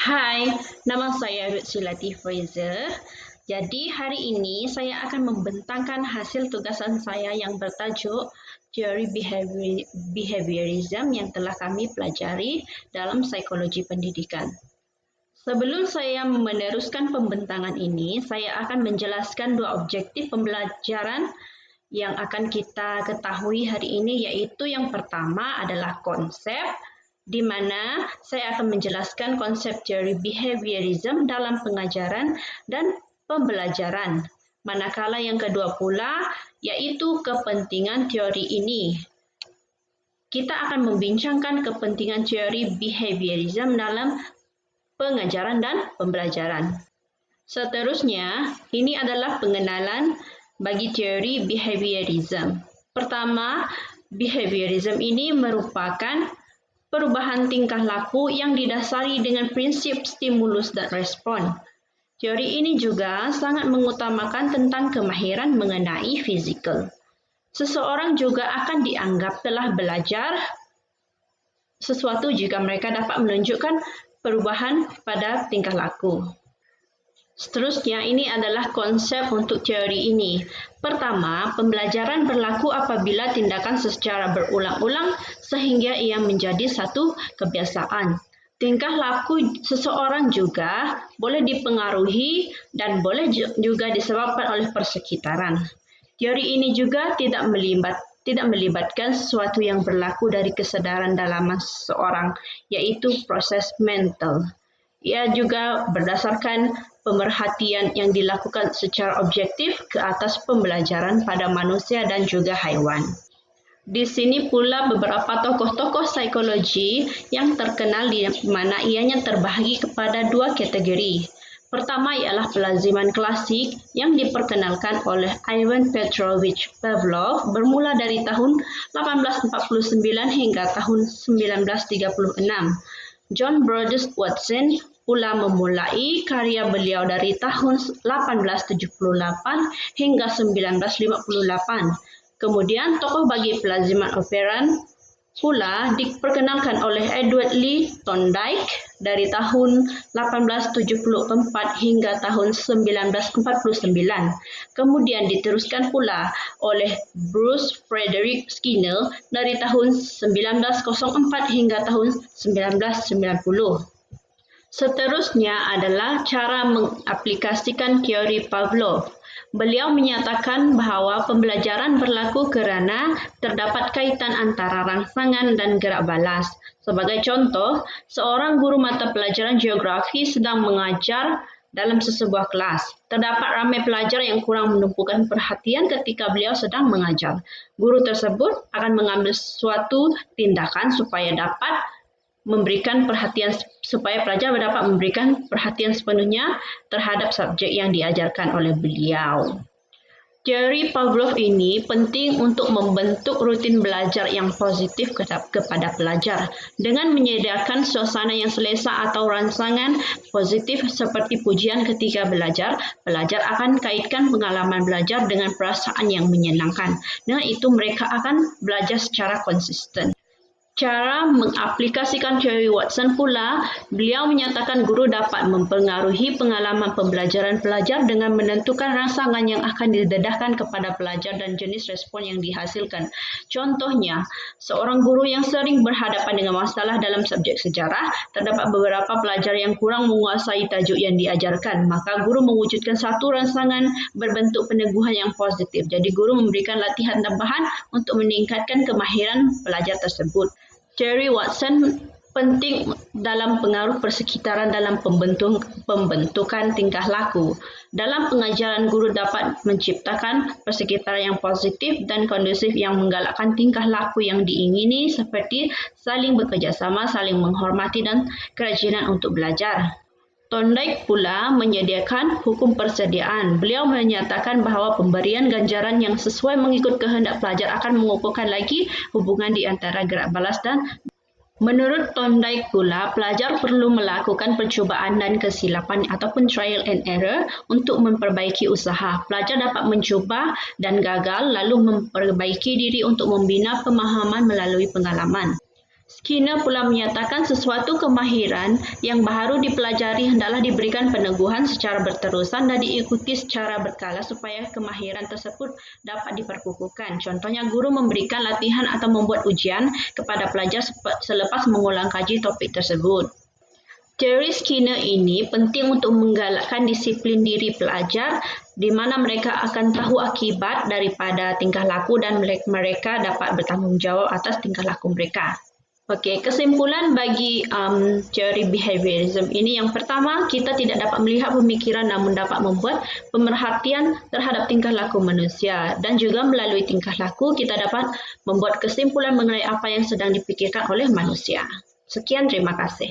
Hai, nama saya Lutfi Fraser. Jadi hari ini saya akan membentangkan hasil tugasan saya yang bertajuk Teori Behaviorism yang telah kami pelajari dalam psikologi pendidikan. Sebelum saya meneruskan pembentangan ini, saya akan menjelaskan dua objektif pembelajaran yang akan kita ketahui hari ini, yaitu yang pertama adalah konsep, di mana saya akan menjelaskan konsep teori behaviorism dalam pengajaran dan pembelajaran. Manakala yang kedua pula, yaitu kepentingan teori ini. Kita akan membincangkan kepentingan teori behaviorism dalam pengajaran dan pembelajaran. Seterusnya, ini adalah pengenalan bagi teori behaviorism. Pertama, behaviorism ini merupakan perubahan tingkah laku yang didasari dengan prinsip stimulus dan respon. Teori ini juga sangat mengutamakan tentang kemahiran mengenai fizikal. Seseorang juga akan dianggap telah belajar sesuatu jika mereka dapat menunjukkan perubahan pada tingkah laku. Seterusnya, ini adalah konsep untuk teori ini. Pertama, pembelajaran berlaku apabila tindakan secara berulang-ulang sehingga ia menjadi satu kebiasaan. Tingkah laku seseorang juga boleh dipengaruhi dan boleh juga disebabkan oleh persekitaran. Teori ini juga tidak melibatkan sesuatu yang berlaku dari kesadaran dalam seseorang, yaitu proses mental. Ia juga berdasarkan pemerhatian yang dilakukan secara objektif ke atas pembelajaran pada manusia dan juga haiwan. Di sini pula beberapa tokoh-tokoh psikologi yang terkenal di mana ianya terbahagi kepada dua kategori. Pertama ialah pelaziman klasik yang diperkenalkan oleh Ivan Petrovich Pavlov bermula dari tahun 1849 hingga tahun 1936. John Brodus Watson pula memulai karya beliau dari tahun 1878 hingga 1958. Kemudian tokoh bagi pelaziman operan pula diperkenalkan oleh Edward Lee Thorndike dari tahun 1874 hingga tahun 1949. Kemudian diteruskan pula oleh Bruce Frederick Skinner dari tahun 1904 hingga tahun 1990. Seterusnya adalah cara mengaplikasikan teori Pavlov. Beliau menyatakan bahawa pembelajaran berlaku kerana terdapat kaitan antara rangsangan dan gerak balas. Sebagai contoh, seorang guru mata pelajaran geografi sedang mengajar dalam sesebuah kelas. Terdapat ramai pelajar yang kurang menumpukan perhatian ketika beliau sedang mengajar. Guru tersebut akan mengambil suatu tindakan supaya pelajar dapat memberikan perhatian sepenuhnya terhadap subjek yang diajarkan oleh beliau. Teori Pavlov ini penting untuk membentuk rutin belajar yang positif kepada pelajar. Dengan menyediakan suasana yang selesa atau rangsangan positif seperti pujian ketika belajar, pelajar akan kaitkan pengalaman belajar dengan perasaan yang menyenangkan. Dengan itu mereka akan belajar secara konsisten. Cara mengaplikasikan teori Watson pula, beliau menyatakan guru dapat mempengaruhi pengalaman pembelajaran pelajar dengan menentukan rangsangan yang akan didedahkan kepada pelajar dan jenis respon yang dihasilkan. Contohnya, seorang guru yang sering berhadapan dengan masalah dalam subjek sejarah, terdapat beberapa pelajar yang kurang menguasai tajuk yang diajarkan, maka guru mewujudkan satu rangsangan berbentuk peneguhan yang positif. Jadi guru memberikan latihan tambahan untuk meningkatkan kemahiran pelajar tersebut. Teori Watson penting dalam pengaruh persekitaran dalam pembentukan tingkah laku. Dalam pengajaran, guru dapat menciptakan persekitaran yang positif dan kondusif yang menggalakkan tingkah laku yang diingini seperti saling bekerjasama, saling menghormati dan kerajinan untuk belajar. Thorndike pula menyediakan hukum persediaan. Beliau menyatakan bahawa pemberian ganjaran yang sesuai mengikut kehendak pelajar akan mengukuhkan lagi hubungan di antara gerak balas dan menurut Thorndike pula, pelajar perlu melakukan percubaan dan kesilapan ataupun trial and error untuk memperbaiki usaha. Pelajar dapat mencuba dan gagal lalu memperbaiki diri untuk membina pemahaman melalui pengalaman. Skinner pula menyatakan sesuatu kemahiran yang baru dipelajari hendaklah diberikan peneguhan secara berterusan dan diikuti secara berkala supaya kemahiran tersebut dapat diperkukuhkan. Contohnya, guru memberikan latihan atau membuat ujian kepada pelajar selepas mengulang kaji topik tersebut. Teori Skinner ini penting untuk menggalakkan disiplin diri pelajar di mana mereka akan tahu akibat daripada tingkah laku dan mereka dapat bertanggungjawab atas tingkah laku mereka. Okey, kesimpulan bagi teori behaviorism ini, yang pertama, kita tidak dapat melihat pemikiran namun dapat membuat pemerhatian terhadap tingkah laku manusia, dan juga melalui tingkah laku kita dapat membuat kesimpulan mengenai apa yang sedang dipikirkan oleh manusia. Sekian, terima kasih.